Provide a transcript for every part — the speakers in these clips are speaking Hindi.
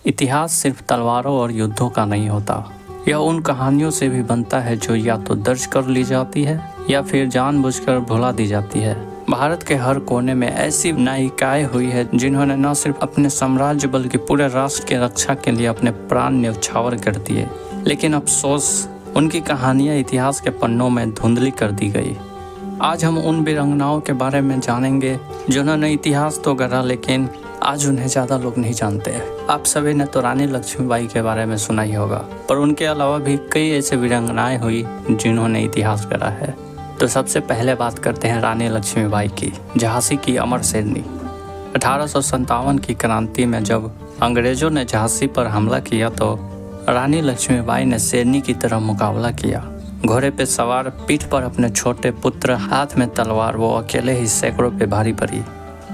इतिहास सिर्फ तलवारों और युद्धों का नहीं होता, यह उन कहानियों से भी बनता है जो या तो दर्ज कर ली जाती है या फिर जानबूझकर भुला दी जाती है। भारत के हर कोने में ऐसी नायिकाएं हुई है जिन्होंने न सिर्फ अपने साम्राज्य बल्कि पूरे राष्ट्र की रक्षा के लिए अपने प्राण न्यौछावर कर दिए, लेकिन अफसोस उनकी कहानियां इतिहास के पन्नों में धुंधली कर दी गई। आज हम उन वीरांगनाओं के बारे में जानेंगे जिन्होंने इतिहास तो गढ़ा, लेकिन आज उन्हें ज़्यादा लोग नहीं जानते। आप सभी ने तो रानी लक्ष्मीबाई के बारे में सुना ही होगा, पर उनके अलावा भी कई ऐसे वीरांगनाएं हुई जिन्होंने इतिहास गढ़ा है। तो सबसे पहले बात करते हैं रानी लक्ष्मीबाई की, झांसी की अमर शेरनी। 1857 की क्रांति में जब अंग्रेजों ने झांसी पर हमला किया तो रानी लक्ष्मीबाई ने शेरनी की तरह मुकाबला किया। घोड़े पे सवार, पीठ पर अपने छोटे पुत्र, हाथ में तलवार, वो अकेले ही सैकड़ों पे भारी पड़ी।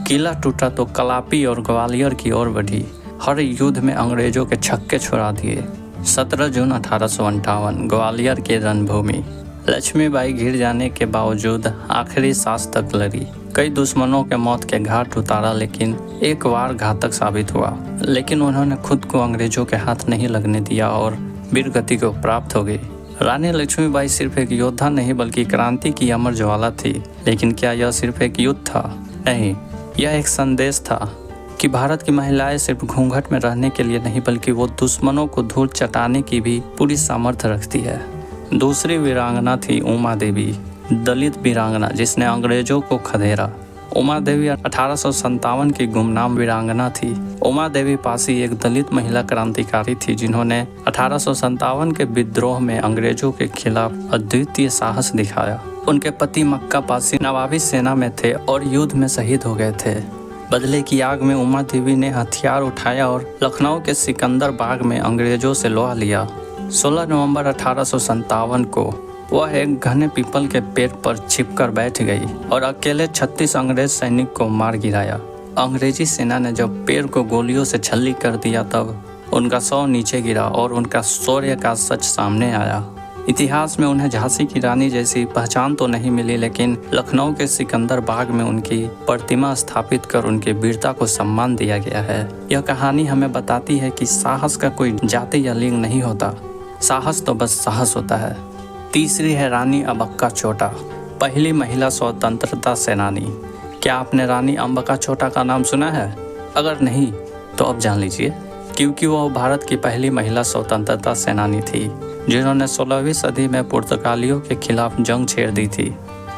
किला टूटा तो कलापी और ग्वालियर की ओर बढ़ी। हर युद्ध में अंग्रेजों के छक्के छुड़ा दिए। 17 जून 1858 ग्वालियर की रणभूमि। लक्ष्मीबाई घिर जाने के बावजूद आखिरी सांस तक लड़ी। कई दुश्मनों के मौत के घाट उतारा, लेकिन एक बार घातक साबित हुआ। लेकिन उन्होंने खुद को अंग्रेजों के हाथ नहीं लगने दिया और वीरगति को प्राप्त हो गई। रानी लक्ष्मीबाई सिर्फ एक योद्धा नहीं बल्कि क्रांति की अमर ज्वाला थी। लेकिन क्या यह सिर्फ एक युद्ध था? नहीं, यह एक संदेश था कि भारत की महिलाएं सिर्फ घूंघट में रहने के लिए नहीं बल्कि वो दुश्मनों को धूल चटाने की भी पूरी सामर्थ्य रखती है। दूसरी वीरांगना थी उमा देवी, दलित वीरांगना जिसने अंग्रेजों को खदेड़ा। उमा देवी 1857 की गुमनाम वीरांगना थी। उमा देवी पासी एक दलित महिला क्रांतिकारी थी जिन्होंने 1857 के विद्रोह में अंग्रेजों के खिलाफ अद्वितीय साहस दिखाया। उनके पति मक्का पासी नवाबी सेना में थे और युद्ध में शहीद हो गए थे। बदले की आग में उमा देवी ने हथियार उठाया और लखनऊ के सिकंदर बाग में अंग्रेजों से लोहा लिया। 16 नवंबर 1857 को वह एक घने पीपल के पेड़ पर छिपकर बैठ गई और अकेले 36 अंग्रेज सैनिक को मार गिराया। अंग्रेजी सेना ने जब पेड़ को गोलियों से छल्ली कर दिया तब उनका शव नीचे गिरा और उनका शौर्य का सच सामने आया। इतिहास में उन्हें झांसी की रानी जैसी पहचान तो नहीं मिली, लेकिन लखनऊ के सिकंदर बाग में उनकी प्रतिमा स्थापित कर उनकी वीरता को सम्मान दिया गया है। यह कहानी हमें बताती है कि साहस का कोई जाति या लिंग नहीं होता, साहस तो बस साहस होता है। तीसरी है रानी अम्बिका चोटा, पहली महिला स्वतंत्रता सेनानी। क्या आपने रानी अम्बिका चोटा का नाम सुना है? अगर नहीं तो अब जान लीजिए, क्योंकि वह भारत की पहली महिला स्वतंत्रता सेनानी थी जिन्होंने 16वीं सदी में पुर्तगालियों के खिलाफ जंग छेड़ दी थी।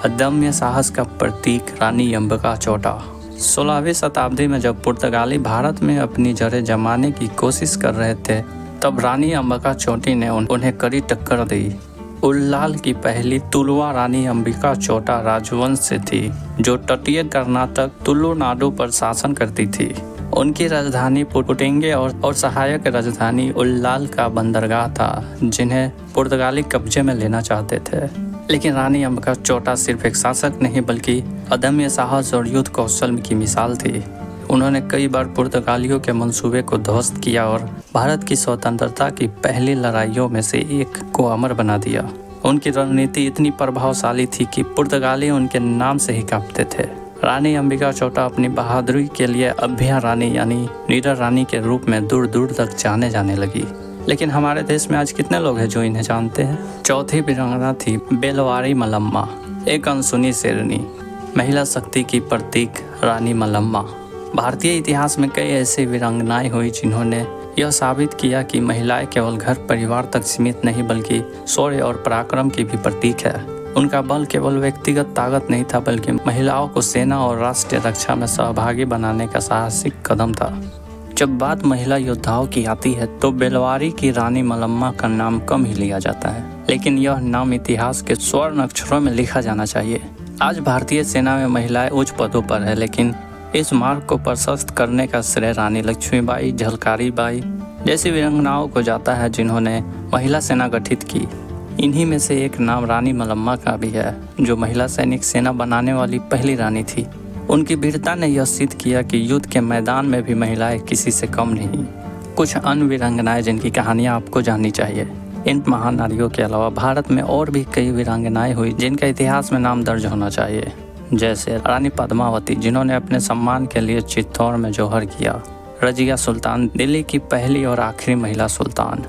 अदम्य साहस का प्रतीक रानी अम्बिका चोटा। 16वीं शताब्दी में जब पुर्तगाली भारत में अपनी जड़ें जमाने की कोशिश कर रहे थे तब रानी अम्बिका चोटी ने उन्हें कड़ी टक्कर दी। उल्लाल की पहली तुलुवा रानी अम्बिका चोटा राजवंश से थी जो तटीय कर्नाटक तुलुनाडु पर शासन करती थी। उनकी राजधानी पुटेंगे और सहायक राजधानी उल्लाल का बंदरगाह था जिन्हें पुर्तगाली कब्जे में लेना चाहते थे। लेकिन रानी अम्बिका चोटा सिर्फ एक शासक नहीं बल्कि अदम्य साहस और युद्ध कौशल की मिसाल थी। उन्होंने कई बार पुर्तगालियों के मंसूबे को ध्वस्त किया और भारत की स्वतंत्रता की पहली लड़ाइयों में से एक को अमर बना दिया। उनकी रणनीति इतनी प्रभावशाली थी कि पुर्तगाली उनके नाम से ही कांपते थे। रानी अम्बिका चोटा अपनी बहादुरी के लिए अभ्या रानी यानी निडर रानी के रूप में दूर दूर तक जाने लगी। लेकिन हमारे देश में आज कितने लोग हैं जो इन्हें जानते हैं? चौथी वीरांगना थी बेलवारी मल्लम्मा, एक अनसुनी शेरनी, महिला शक्ति की प्रतीक रानी मल्लम्मा। भारतीय इतिहास में कई ऐसी वीरांगनाएं हुई जिन्होंने यह साबित किया कि महिलाएं केवल घर परिवार तक सीमित नहीं बल्कि शौर्य और पराक्रम की भी प्रतीक है। उनका बल केवल व्यक्तिगत ताकत नहीं था बल्कि महिलाओं को सेना और राष्ट्रीय रक्षा में सहभागी बनाने का साहसिक कदम था। जब बात महिला योद्धाओं की आती है तो बेलवारी की रानी मल्लम्मा का नाम कम ही लिया जाता है, लेकिन यह नाम इतिहास के स्वर्ण अक्षरों में लिखा जाना चाहिए। आज भारतीय सेना में महिलाएं उच्च पदों पर है, लेकिन इस मार्ग को प्रशस्त करने का श्रेय रानी लक्ष्मीबाई, झलकारी बाई जैसी वीरांगनाओं को जाता है जिन्होंने महिला सेना गठित की। इन्हीं में से एक नाम रानी मल्लम्मा का भी है जो महिला सैनिक सेना बनाने वाली पहली रानी थी। उनकी वीरता ने यह सिद्ध किया कि युद्ध के मैदान में भी महिलाएं किसी से कम नहीं। कुछ अन्य वीरांगनाएं जिनकी कहानियां आपको जाननी चाहिए। इन महान नारियों के अलावा भारत में और भी कई वीरांगनाएं हुई जिनका इतिहास में नाम दर्ज होना चाहिए, जैसे रानी पद्मावती जिन्होंने अपने सम्मान के लिए चित्तौड़ में जौहर किया, रजिया सुल्तान दिल्ली की पहली और आखिरी महिला सुल्तान।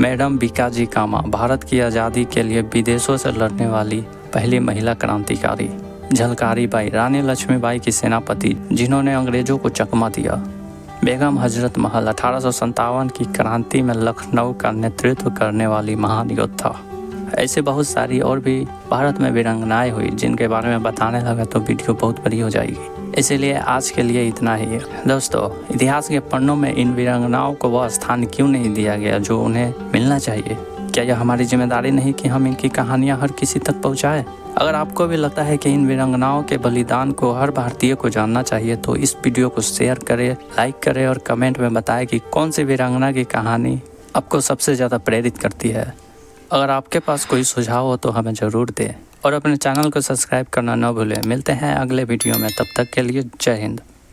मैडम बीकाजी कामा भारत की आज़ादी के लिए विदेशों से लड़ने वाली पहली महिला क्रांतिकारी। झलकारी बाई रानी लक्ष्मीबाई की सेनापति जिन्होंने अंग्रेजों को चकमा दिया। बेगम हजरत महल 1857 की क्रांति में लखनऊ का नेतृत्व करने वाली महान योद्धा। ऐसे बहुत सारी और भी भारत में वीरांगनाएं हुई जिनके बारे में बताने लगा तो वीडियो बहुत बड़ी हो जाएगी, इसीलिए आज के लिए इतना ही। दोस्तों, इतिहास के पन्नों में इन वीरांगनाओं को वह स्थान क्यों नहीं दिया गया जो उन्हें मिलना चाहिए? क्या यह हमारी जिम्मेदारी नहीं कि हम इनकी कहानियां हर किसी तक पहुंचाएं? अगर आपको भी लगता है कि इन वीरांगनाओं के बलिदान को हर भारतीय को जानना चाहिए तो इस वीडियो को शेयर करें, लाइक करें और कमेंट में बताएं कि कौन सी वीरांगना की कहानी आपको सबसे ज़्यादा प्रेरित करती है। अगर आपके पास कोई सुझाव हो तो हमें ज़रूर दें और अपने चैनल को सब्सक्राइब करना न भूलें। मिलते हैं अगले वीडियो में, तब तक के लिए जय हिंद।